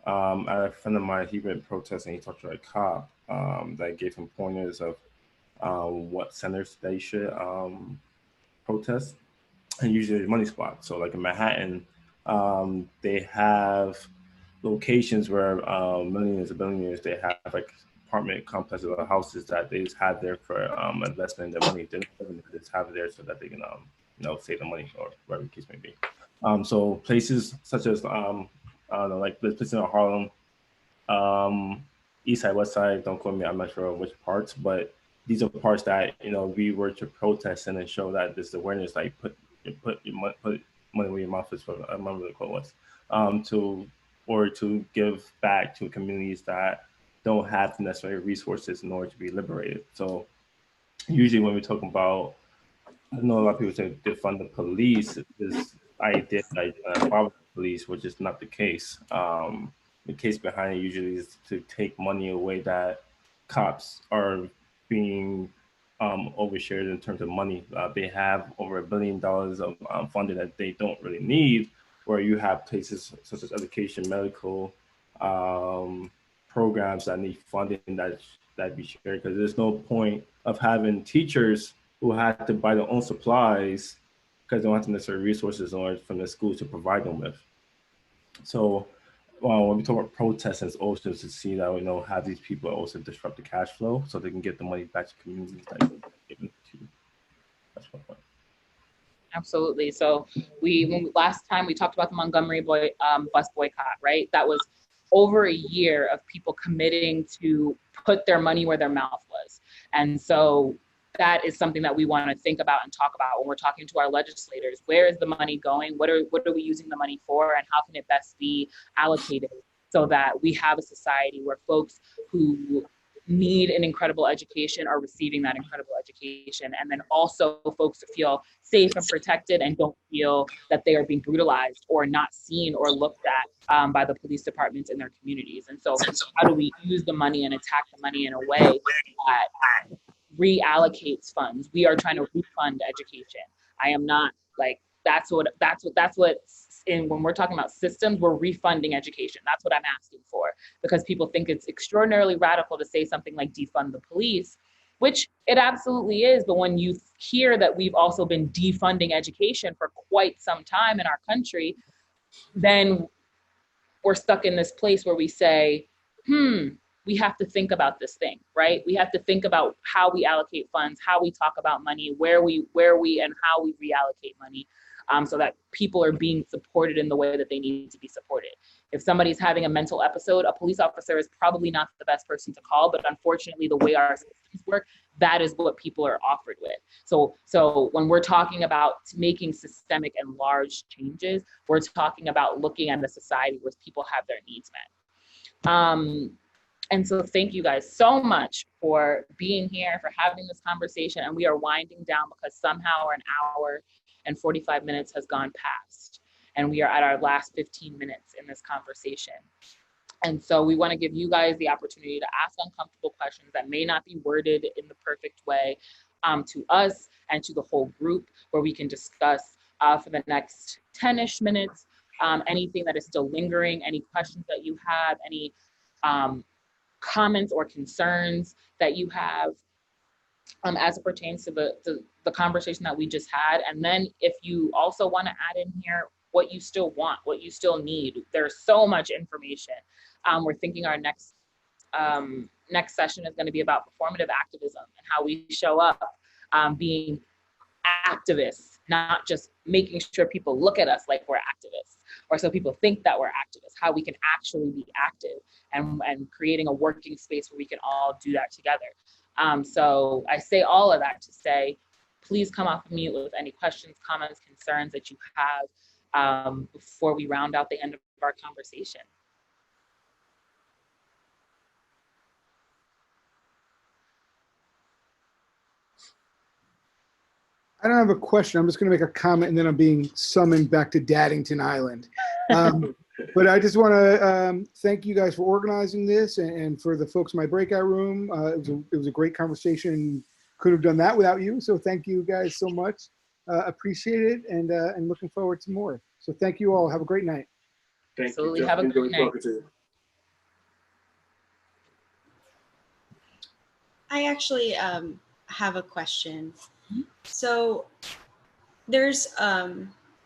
I had a friend of mine, he went protesting, he talked to a cop that gave him pointers of what centers they should protest, and usually money spots. So like in Manhattan, they have locations where millionaires and billionaires, they have like apartment complexes or houses that they just have there for investment in their money. They just have it there so that they can you know, save the money or whatever the case may be. So places such as I don't know, like this place in Harlem, East Side, West Side, don't quote me, I'm not sure which parts, but these are parts that, you know, we were to protest and then show that this awareness, like put money where your mouth is, for I remember the quote was, to give back to communities that don't have the necessary resources in order to be liberated. So usually when we talk about, I know a lot of people say defund the police, this idea like abolish the police, which is not the case. The case behind it usually is to take money away that cops are being overshared in terms of money. They have over $1 billion of funding that they don't really need, where you have places such as education, medical programs that need funding that be shared, because there's no point of having teachers who have to buy their own supplies because they don't have the necessary resources from the schools to provide them with. So when we talk about protests, it's also to see that, you know, have these people also disrupt the cash flow so they can get the money back to communities that given to. That's my point. Absolutely. So last time we talked about the Montgomery bus boycott, right? That was over a year of people committing to put their money where their mouth was. And so that is something that we want to think about and talk about when we're talking to our legislators. Where is the money going? What are we using the money for, and how can it best be allocated so that we have a society where folks who need an incredible education are receiving that incredible education, and then also folks to feel safe and protected and don't feel that they are being brutalized or not seen or looked at by the police departments in their communities. And so how do we use the money and attack the money in a way that reallocates funds? We are trying to refund education. I am not like, that's what when we're talking about systems, we're refunding education. That's what I'm asking for, because people think it's extraordinarily radical to say something like defund the police, which it absolutely is. But when you hear that we've also been defunding education for quite some time in our country, then we're stuck in this place where we say, we have to think about this thing, right? We have to think about how we allocate funds, how we talk about money, where we and how we reallocate money, so that people are being supported in the way that they need to be supported. If somebody's having a mental episode, a police officer is probably not the best person to call, but unfortunately the way our systems work, that is what people are offered with. So when we're talking about making systemic and large changes, we're talking about looking at a society where people have their needs met. And so thank you guys so much for being here, for having this conversation. And we are winding down because somehow an hour and 45 minutes has gone past, and we are at our last 15 minutes in this conversation. And so we want to give you guys the opportunity to ask uncomfortable questions that may not be worded in the perfect way to us and to the whole group, where we can discuss for the next 10-ish minutes anything that is still lingering, any questions that you have, any comments or concerns that you have as it pertains to the conversation that we just had. And then if you also want to add in here what you still want, what you still need, there's so much information. We're thinking our next session is going to be about performative activism and how we show up being activists, not just making sure people look at us like we're activists, or so people think that we're activists, how we can actually be active, and creating a working space where we can all do that together. So I say all of that to say, please come off of mute with any questions, comments, concerns that you have before we round out the end of our conversation. I don't have a question. I'm just going to make a comment, and then I'm being summoned back to Daddington Island. But I just want to thank you guys for organizing this, and for the folks in my breakout room. It was a great conversation. Could have done that without you. So thank you guys so much. Appreciate it, and looking forward to more. So thank you all. Have a great night. Thank Absolutely. you. Have a great night. I actually have a question. So there's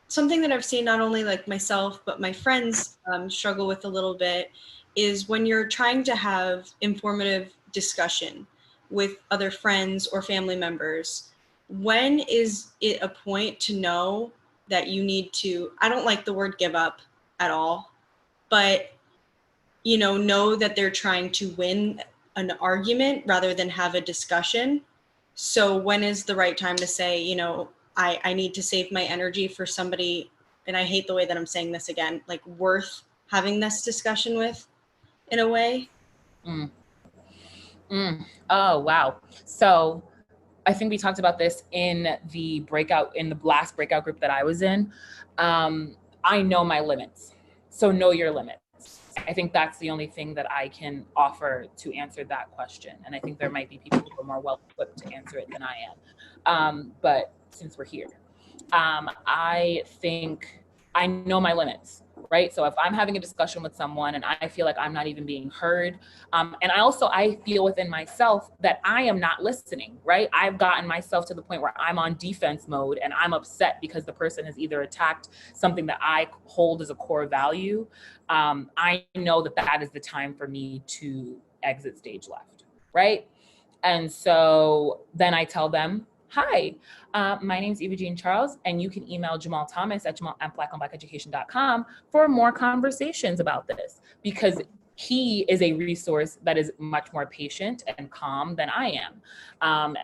something that I've seen, not only like myself, but my friends struggle with a little bit, is when you're trying to have informative discussion with other friends or family members, when is it a point to know that you need to, I don't like the word give up at all, but know that they're trying to win an argument rather than have a discussion. So when is the right time to say, I need to save my energy for somebody, and I hate the way that I'm saying this again, like worth having this discussion with in a way? Oh, wow. So I think we talked about this in the last breakout group that I was in. I know my limits. So know your limits. I think that's the only thing that I can offer to answer that question. And I think there might be people who are more well equipped to answer it than I am. But since we're here, I think I know my limits, right? So if I'm having a discussion with someone and I feel like I'm not even being heard, and I feel within myself that I am not listening, right? I've gotten myself to the point where I'm on defense mode and I'm upset because the person has either attacked something that I hold as a core value. I know that that is the time for me to exit stage left, right? And so then I tell them, hi, my name is Eva Jean Charles, and you can email Jamal Thomas at blackonblackeducation.com for more conversations about this, because he is a resource that is much more patient and calm than I am.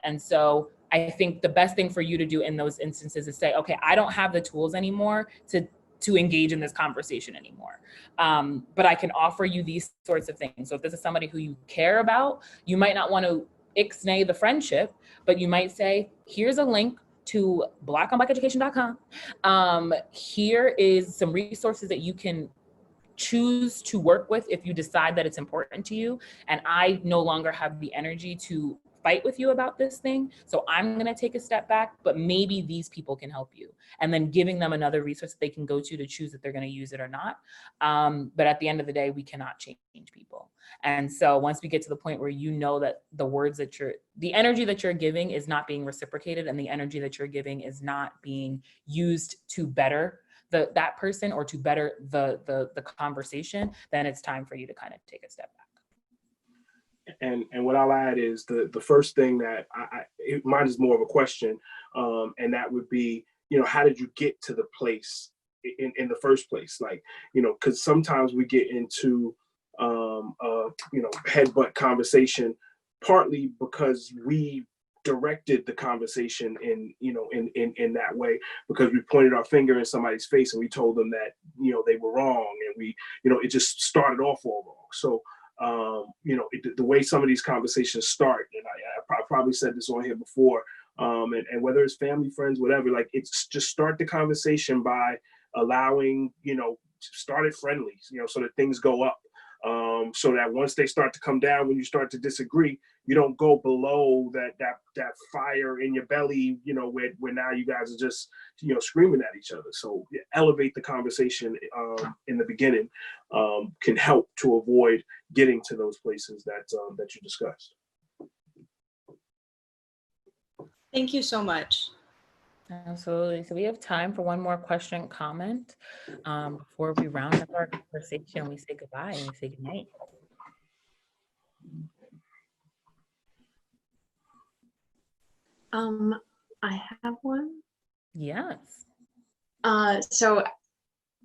And so I think the best thing for you to do in those instances is say, okay, I don't have the tools anymore to engage in this conversation anymore. But I can offer you these sorts of things. So if this is somebody who you care about, you might not want to ixnay the friendship, but you might say, here's a link to blackonblackeducation.com. Here is some resources that you can choose to work with if you decide that it's important to you. And I no longer have the energy to fight with you about this thing. So I'm going to take a step back, but maybe these people can help you. And then giving them another resource that they can go to choose if they're going to use it or not. But at the end of the day, we cannot change people. And so once we get to the point where you know that the energy that you're giving is not being reciprocated, and the energy that you're giving is not being used to better that person or to better the conversation, then it's time for you to kind of take a step back. And what I'll add is the first thing that mine is more of a question, and that would be, how did you get to the place in the first place? Like, because sometimes we get into headbutt conversation, partly because we directed the conversation in that way, because we pointed our finger in somebody's face and we told them that they were wrong, and we it just started off all wrong. So the way some of these conversations start, and I probably said this on here before, and whether it's family, friends, whatever, like, it's just start the conversation by allowing, start it friendly, so that things go up, so that once they start to come down, when you start to disagree, you don't go below that fire in your belly, where now you guys are just, screaming at each other. So elevate the conversation in the beginning can help to avoid getting to those places that you discussed. Thank you so much. Absolutely. So we have time for one more question, comment, before we round up our conversation. We say goodbye and we say goodnight. I have one. Yes. So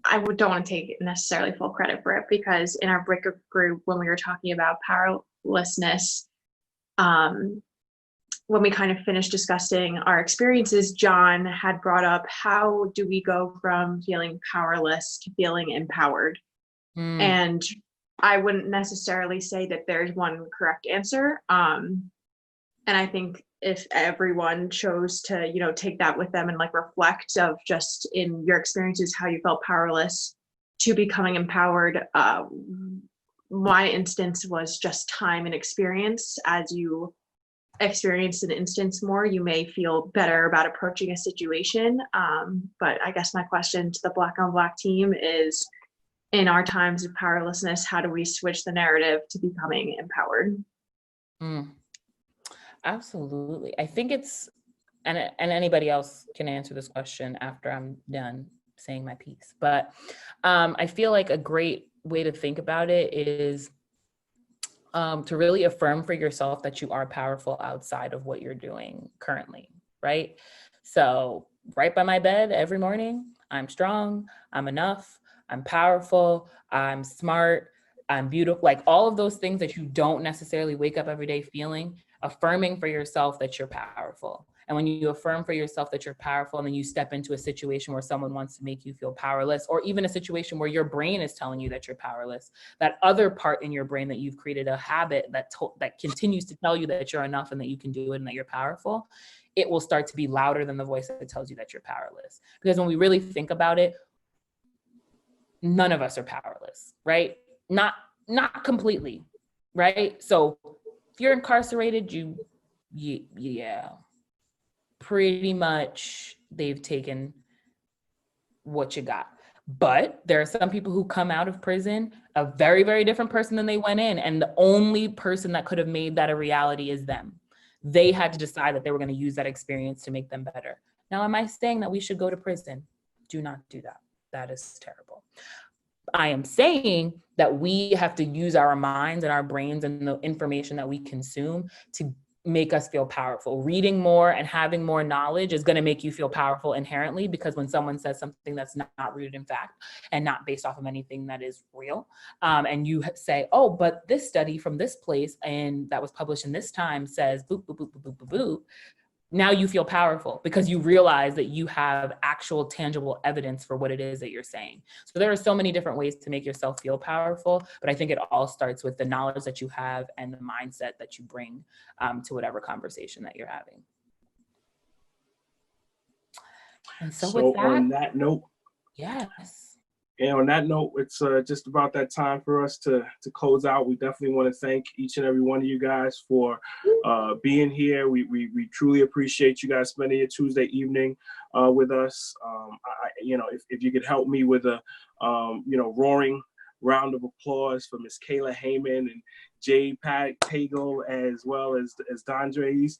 I don't want to take necessarily full credit for it, because in our breakout group, when we were talking about powerlessness, when we kind of finished discussing our experiences, John had brought up, how do we go from feeling powerless to feeling empowered? And I wouldn't necessarily say that there's one correct answer. And I think if everyone chose to, take that with them and like reflect of just in your experiences, how you felt powerless to becoming empowered. My instance was just time and experience. As you experience an instance more, you may feel better about approaching a situation. But I guess my question to the Black on Black team is, in our times of powerlessness, how do we switch the narrative to becoming empowered? Absolutely. I think it's, and anybody else can answer this question after I'm done saying my piece, but I feel like a great way to think about it is to really affirm for yourself that you are powerful outside of what you're doing currently, right? So right by my bed every morning, I'm strong, I'm enough, I'm powerful, I'm smart, I'm beautiful, like all of those things that you don't necessarily wake up every day feeling, affirming for yourself that you're powerful. And when you affirm for yourself that you're powerful, and then you step into a situation where someone wants to make you feel powerless, or even a situation where your brain is telling you that you're powerless, that other part in your brain that you've created a habit that continues to tell you that you're enough and that you can do it and that you're powerful, it will start to be louder than the voice that tells you that you're powerless. Because when we really think about it, none of us are powerless, right? not completely, right? So if you're incarcerated, yeah, pretty much they've taken what you got. But there are some people who come out of prison a very, very different person than they went in. And the only person that could have made that a reality is them. They had to decide that they were going to use that experience to make them better. Now, am I saying that we should go to prison? Do not do that. That is terrible. I am saying that we have to use our minds and our brains and the information that we consume to make us feel powerful. Reading more and having more knowledge is going to make you feel powerful inherently, because when someone says something that's not rooted in fact and not based off of anything that is real, and you say, oh, but this study from this place and that was published in this time says boop, boop, boop, boop, boop, boop, boop. Now you feel powerful because you realize that you have actual tangible evidence for what it is that you're saying. So there are so many different ways to make yourself feel powerful, but I think it all starts with the knowledge that you have and the mindset that you bring to whatever conversation that you're having. And so with that, on that note, yes. And on that note, it's just about that time for us to close out. We definitely want to thank each and every one of you guys for being here. We truly appreciate you guys spending your Tuesday evening with us. If you could help me with a roaring round of applause for Miss Kayla Heyman and Jay Pagel, as well as Dondres.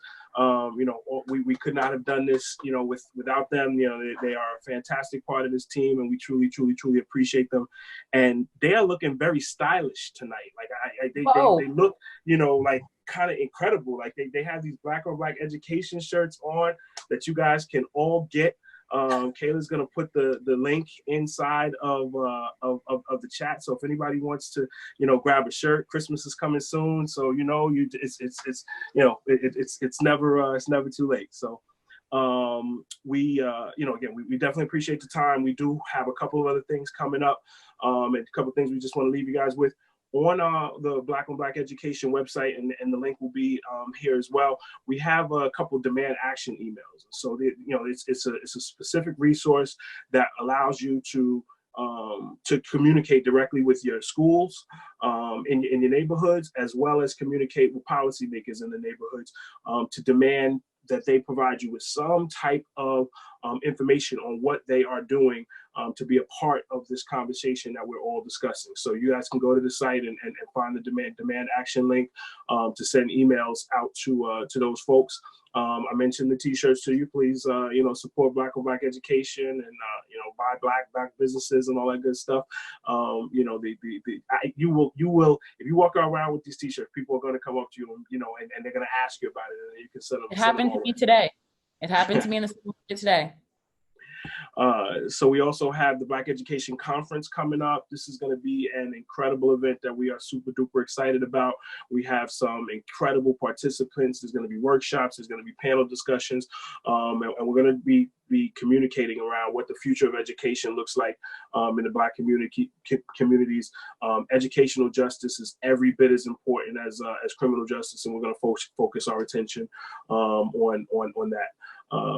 We could not have done this, without them. They are a fantastic part of this team, and we truly, truly, truly appreciate them. And they are looking very stylish tonight. Like they look, like kind of incredible. Like they have these Black on Black education shirts on that you guys can all get. Kayla's gonna put the link inside of the chat. So if anybody wants to, grab a shirt, Christmas is coming soon. So it's never too late. So we definitely appreciate the time. We do have a couple of other things coming up, and a couple of things we just want to leave you guys with. On the Black on Black Education website, and the link will be here as well. We have a couple of demand action emails. So it's a specific resource that allows you to communicate directly with your schools in your neighborhoods, as well as communicate with policymakers in the neighborhoods to demand that they provide you with some type of information on what they are doing to be a part of this conversation that we're all discussing. So you guys can go to the site and find the demand action link to send emails out to those folks. I mentioned the t-shirts to you. Please, support Black on Black education and, buy black businesses and all that good stuff. You will, if you walk around with these t-shirts, people are going to come up to you and they're going to ask you about it, and you can send them. It happened to me today. It happened to me in the school today. So we also have the Black Education Conference coming up. This is going to be an incredible event that we are super duper excited about. We have some incredible participants. There's going to be workshops. There's going to be panel discussions. And we're going to be communicating around what the future of education looks like in the Black communities. Educational justice is every bit as important as criminal justice, and we're going to focus our attention on that.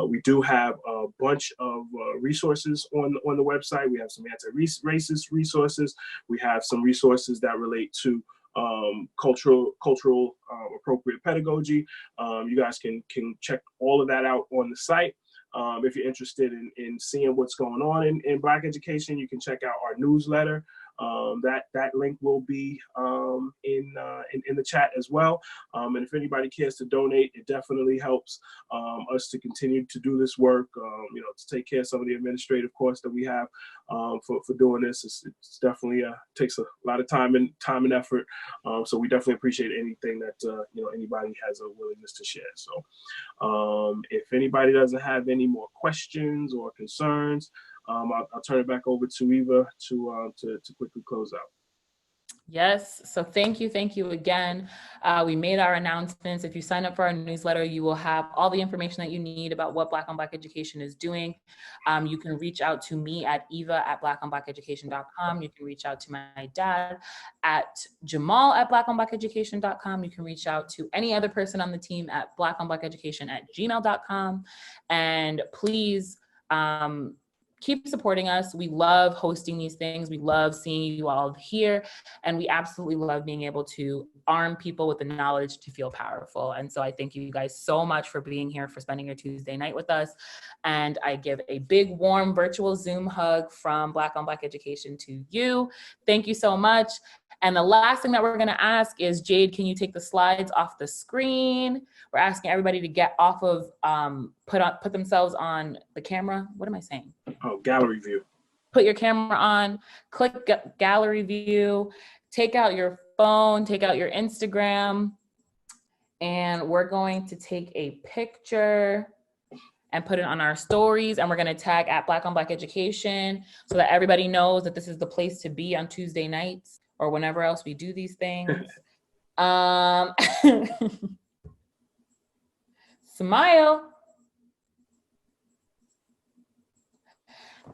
We do have a bunch of resources on the website. We have some anti-racist resources. We have some resources that relate to cultural appropriate pedagogy. You guys can check all of that out on the site. If you're interested in seeing what's going on in Black education, you can check out our newsletter. That link will be in the chat as well. And if anybody cares to donate, it definitely helps us to continue to do this work. To take care of some of the administrative costs that we have for doing this. It's definitely takes a lot of time and effort. So we definitely appreciate anything that anybody has a willingness to share. So if anybody doesn't have any more questions or concerns, I'll turn it back over to Eva to quickly close out. Yes. So thank you again. We made our announcements. If you sign up for our newsletter, you will have all the information that you need about what Black on Black Education is doing. You can reach out to me at eva@blackonblackeducation.com. You can reach out to my dad at jamal@blackonblackeducation.com. You can reach out to any other person on the team at blackonblackeducation@gmail.com. And please, keep supporting us. We love hosting these things. We love seeing you all here. And we absolutely love being able to arm people with the knowledge to feel powerful. And so I thank you guys so much for being here, for spending your Tuesday night with us. And I give a big, warm virtual Zoom hug from Black on Black Education to you. Thank you so much. And the last thing that we're going to ask is, Jade, can you take the slides off the screen? We're asking everybody to get off of, put themselves on the camera. What am I saying? Oh, gallery view. Put your camera on, click gallery view, take out your phone, take out your Instagram, and we're going to take a picture and put it on our stories, and we're going to tag at Black on Black Education so that everybody knows that this is the place to be on Tuesday nights or whenever else we do these things. Smile.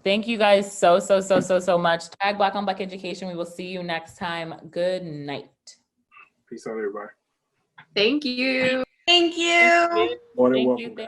Thank you guys so much. Tag Black on Black Education. We will see you next time. Good night. Peace out, everybody. Thank you. Thank you. More than welcome, guys.